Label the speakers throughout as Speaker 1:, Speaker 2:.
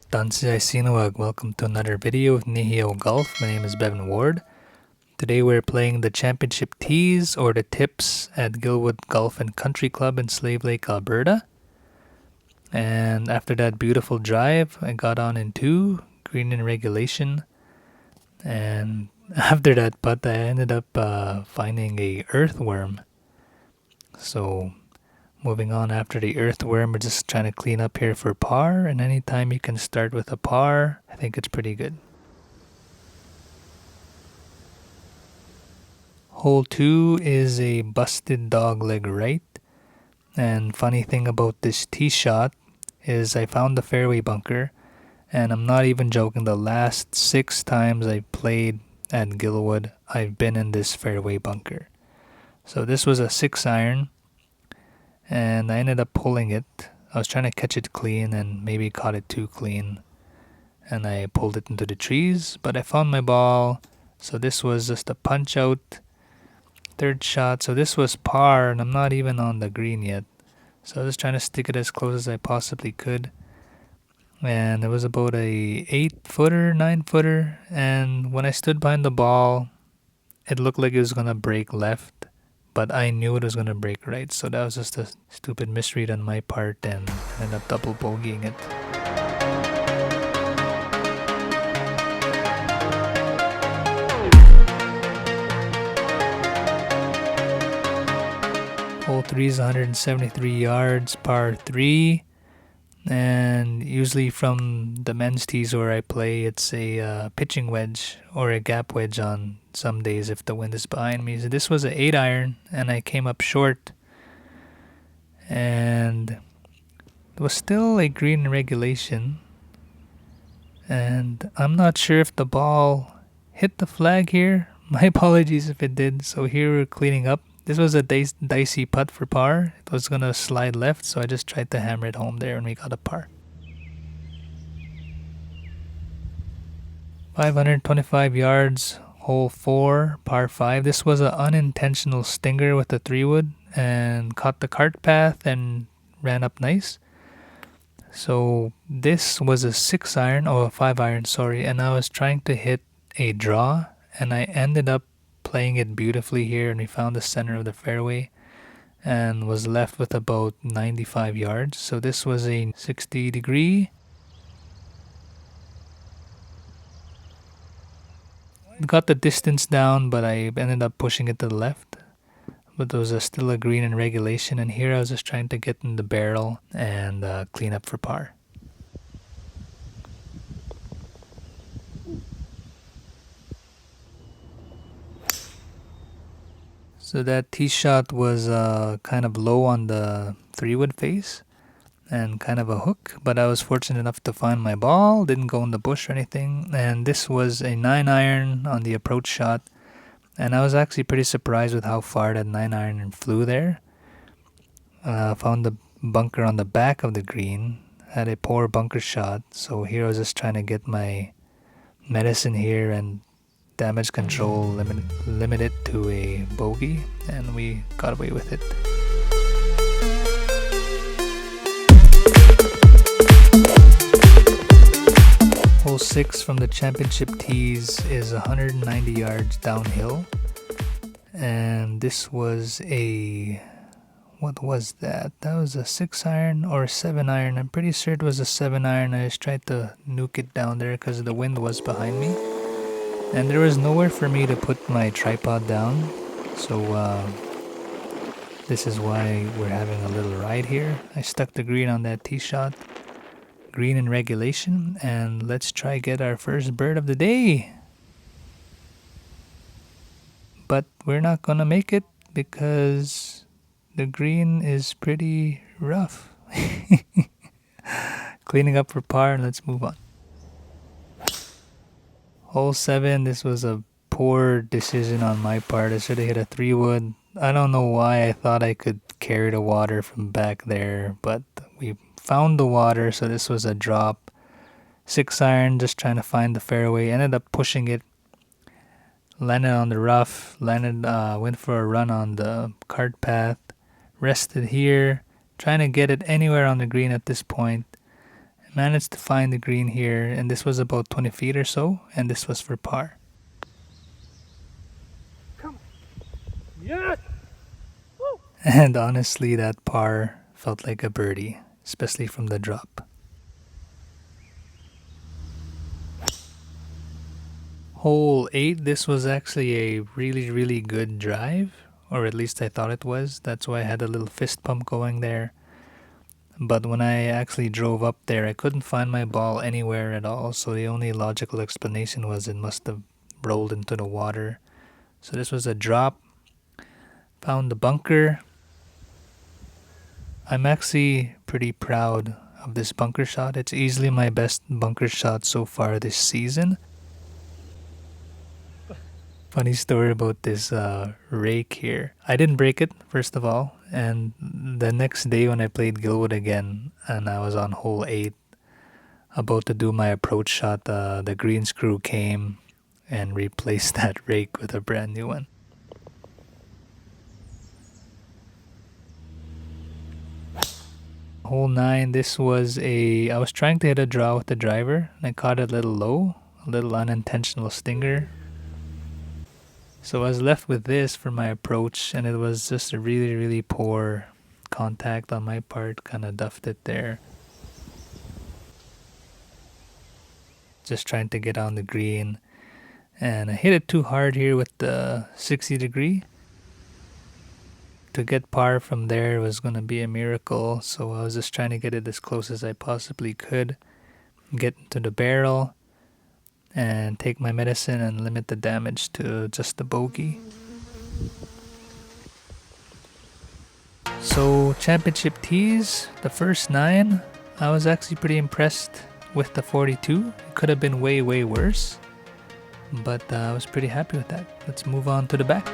Speaker 1: Tansi, ayisiniwak. Welcome to another video with Nehiyaw Golf. My name is Bevan Ward. Today we're playing the championship tees or the tips at Gilwood Golf and Country Club in Slave Lake, Alberta. And after that beautiful drive, I got on in two, green in regulation. And after that putt, I ended up finding a earthworm. So moving on after the earthworm, we're just trying to clean up here for par. And anytime you can start with a par, I think it's pretty good. Hole 2 is a busted dog leg right. And funny thing about this tee shot is I found the fairway bunker. And I'm not even joking, the last 6 times I played at Gilwood, I've been in this fairway bunker. So this was a 6-iron. And I ended up pulling it. I was trying to catch it clean and maybe caught it too clean. And I pulled it into the trees. But I found my ball. So this was just a punch out. Third shot, so this was par and I'm not even on the green yet, so I was trying to stick it as close as I possibly could, and it was about a 8-footer, 9-footer, and when I stood behind the ball it looked like it was gonna break left, but I knew it was gonna break right, so that was just a stupid misread on my part and I ended up double bogeying it. Hole 3 is 173 yards, par 3. And usually from the men's tees where I play, it's a pitching wedge or a gap wedge on some days if the wind is behind me. So this was an 8-iron and I came up short. And it was still a green in regulation. And I'm not sure if the ball hit the flag here. My apologies if it did. So here we're cleaning up. This was a dicey putt for par. It was going to slide left, so I just tried to hammer it home there and we got a par. 525 yards, hole 4, par 5. This was an unintentional stinger with the 3-wood and caught the cart path and ran up nice. So this was a 6-iron, or a 5-iron, sorry, and I was trying to hit a draw and I ended up playing it beautifully here, and we found the center of the fairway and was left with about 95 yards. So this was a 60 degree. Got the distance down, but I ended up pushing it to the left. But there was still a green in regulation, and here I was just trying to get in the barrel and clean up for par. So that tee shot was kind of low on the 3-wood face and kind of a hook, but I was fortunate enough to find my ball, didn't go in the bush or anything, and this was a 9-iron on the approach shot, and I was actually pretty surprised with how far that 9-iron flew there. Found the bunker on the back of the green, had a poor bunker shot, so here I was just trying to get my medicine here and damage control, limit it to a bogey, and we got away with it. Hole 6 from the championship tees is 190 yards downhill, and this was a, what was that? That was a 6-iron or a 7-iron. I'm pretty sure it was a 7-iron. I just tried to nuke it down there because the wind was behind me. And there was nowhere for me to put my tripod down, so this is why we're having a little ride here. I stuck the green on that tee shot, green in regulation, and let's try get our first bird of the day. But we're not gonna make it because the green is pretty rough. Cleaning up for par, and let's move on. Hole 7, this was a poor decision on my part. I should have hit a 3-wood. I don't know why I thought I could carry the water from back there, but we found the water, so this was a drop. 6-iron, just trying to find the fairway. Ended up pushing it. Landed on the rough. Went for a run on the cart path. Rested here. Trying to get it anywhere on the green at this point. Managed to find the green here, and this was about 20 feet or so, and this was for par.
Speaker 2: Yes!
Speaker 1: And honestly, that par felt like a birdie, especially from the drop. Hole 8, this was actually a really good drive, or at least I thought it was. That's why I had a little fist pump going there. But when I actually drove up there, I couldn't find my ball anywhere at all, so the only logical explanation was it must have rolled into the water. So this was a drop. Found the bunker. I'm actually pretty proud of this bunker shot. It's easily my best bunker shot so far this season. Funny story about this rake here. I didn't break it, first of all, and the next day when I played Gilwood again and I was on hole 8 about to do my approach shot, the greens crew came and replaced that rake with a brand new one. Hole 9, this was I was trying to hit a draw with the driver and I caught it a little low, a little unintentional stinger. So I was left with this for my approach, and it was just a really poor contact on my part, kind of duffed it there. Just trying to get on the green, and I hit it too hard here with the 60 degree. To get par from there was going to be a miracle, so I was just trying to get it as close as I possibly could, get into the barrel, and take my medicine and limit the damage to just the bogey. So championship tees, the first 9, I was actually pretty impressed with the 42. It could have been way worse, but I was pretty happy with that. Let's move on to the back.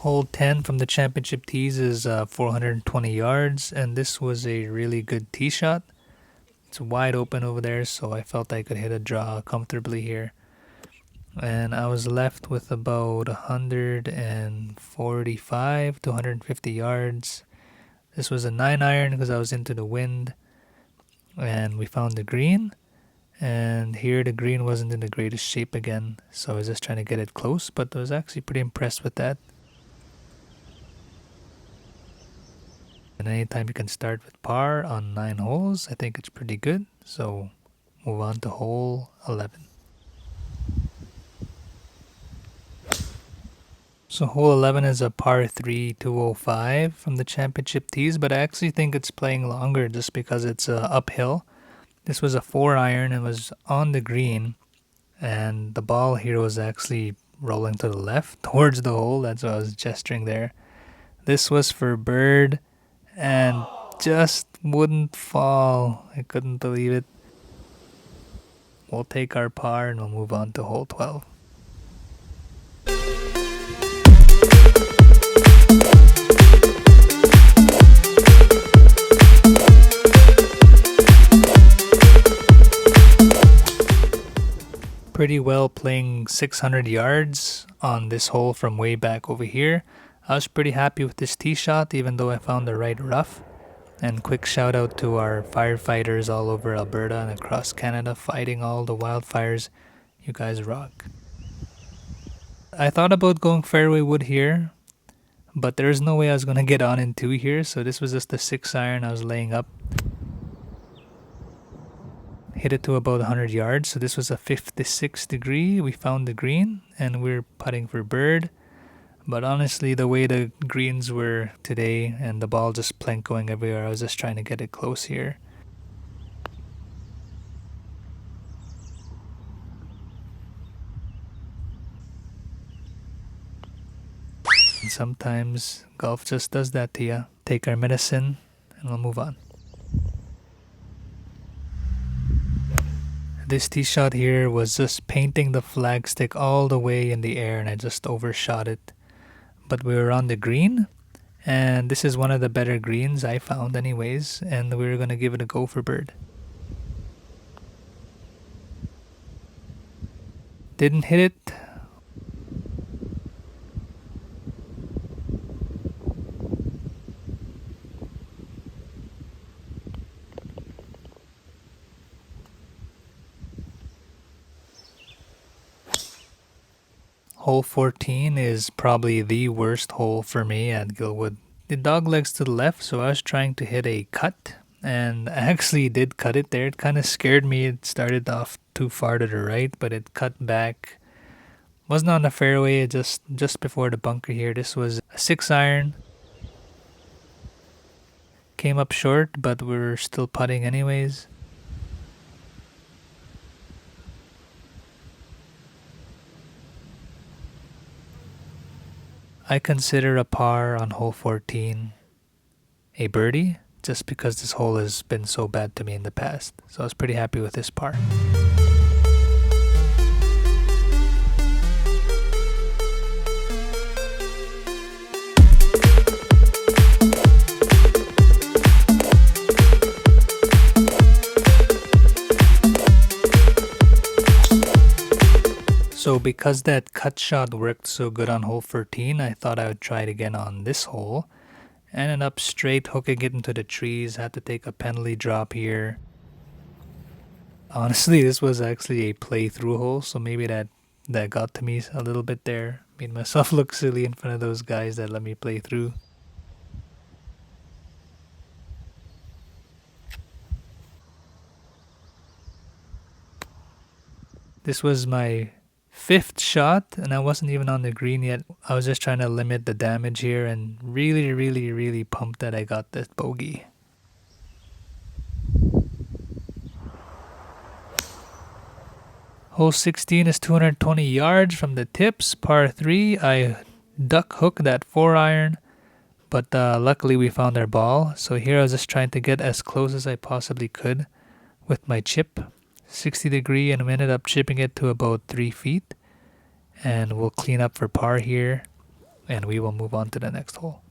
Speaker 1: Hole 10 from the championship tees is 420 yards, and this was a really good tee shot. It's wide open over there, so I felt I could hit a draw comfortably here. And I was left with about 145 to 150 yards. This was a 9-iron because I was into the wind, and we found the green. And here the green wasn't in the greatest shape again, so I was just trying to get it close, but I was actually pretty impressed with that. And anytime you can start with par on 9 holes, I think it's pretty good. So move on to hole 11. So hole 11 is a par 3 205 from the championship tees, but I actually think it's playing longer just because it's uphill. This was a 4-iron and was on the green, and the ball here was actually rolling to the left towards the hole. That's why I was gesturing there. This was for bird and just wouldn't fall. I couldn't believe it. We'll take our par and we'll move on to hole 12. Pretty well playing 600 yards on this hole from way back over here. I was pretty happy with this tee shot, even though I found the right rough. And quick shout out to our firefighters all over Alberta and across Canada fighting all the wildfires. You guys rock. I thought about going fairway wood here, but there's no way I was going to get on in 2 here, so this was just the 6-iron I was laying up. Hit it to about 100 yards, so this was a 56 degree. We found the green, and we're putting for bird. But honestly, the way the greens were today and the ball just planked going everywhere, I was just trying to get it close here. And sometimes golf just does that to you. Take our medicine and we'll move on. This tee shot here was just painting the flagstick all the way in the air and I just overshot it. But we were on the green, and this is one of the better greens I found anyways, and we were going to give it a go for bird. Didn't hit it. Hole 14 is probably the worst hole for me at Gilwood. The dog legs to the left, so I was trying to hit a cut, and I actually did cut it there. It kind of scared me. It started off too far to the right, but it cut back. Wasn't on the fairway, just before the bunker here. This was a 6-iron. Came up short, but we're still putting anyways. I consider a par on hole 14 a birdie, just because this hole has been so bad to me in the past. So I was pretty happy with this par. So because that cut shot worked so good on hole 13, I thought I would try it again on this hole. Ended up straight hooking it into the trees. Had to take a penalty drop here. Honestly, this was actually a play-through hole, so maybe that got to me a little bit there. Made myself look silly in front of those guys that let me play through. This was my 5th shot, and I wasn't even on the green yet. I was just trying to limit the damage here, and really pumped that I got this bogey. Hole 16 is 220 yards from the tips, par 3. I duck hook that 4-iron, but luckily we found our ball. So here I was just trying to get as close as I possibly could with my chip. 60 degree, and we ended up chipping it to about 3 feet. And we'll clean up for par here, and we will move on to the next hole.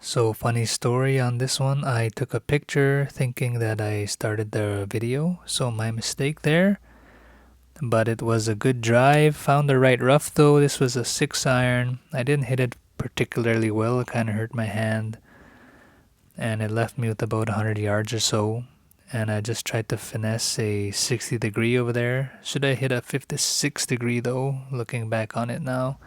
Speaker 1: So funny story on this one, I took a picture thinking that I started the video, so my mistake there. But it was a good drive, found the right rough though. This was a 6-iron. I didn't hit it particularly well, it kind of hurt my hand. And it left me with about 100 yards or so. And I just tried to finesse a 60 degree over there. Should I hit a 56 degree though, looking back on it now.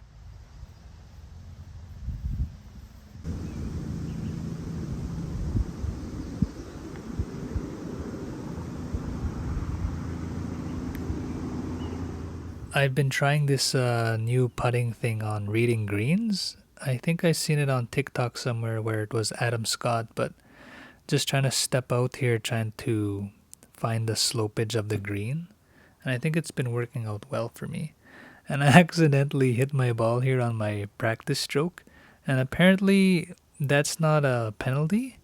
Speaker 1: I've been trying this new putting thing on reading greens. I think I seen it on TikTok somewhere where it was Adam Scott, but just trying to step out here, trying to find the slopage of the green. And I think it's been working out well for me. And I accidentally hit my ball here on my practice stroke. And apparently that's not a penalty.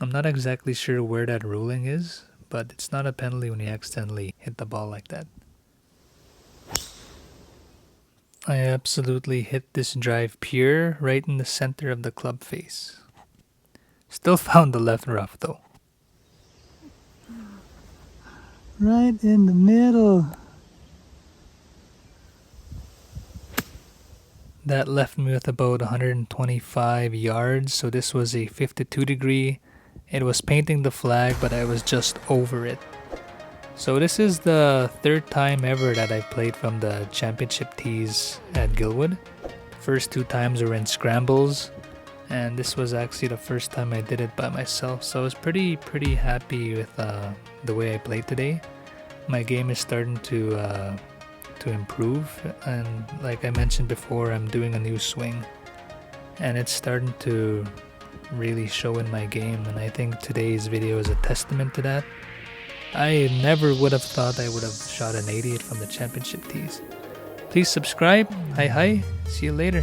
Speaker 1: I'm not exactly sure where that ruling is, but it's not a penalty when you accidentally hit the ball like that. I absolutely hit this drive pure right in the center of the club face. Still found the left rough though. Right in the middle. That left me with about 125 yards, so this was a 52 degree. It was painting the flag, but I was just over it. So this is the 3rd time ever that I played from the championship tees at Gilwood. First 2 times were in scrambles, and this was actually the first time I did it by myself. So I was pretty happy with the way I played today. My game is starting to improve, and like I mentioned before, I'm doing a new swing, and it's starting to really show in my game, and I think today's video is a testament to that. I never would have thought I would have shot an 88 from the championship tees. Please subscribe. Hi, see you later.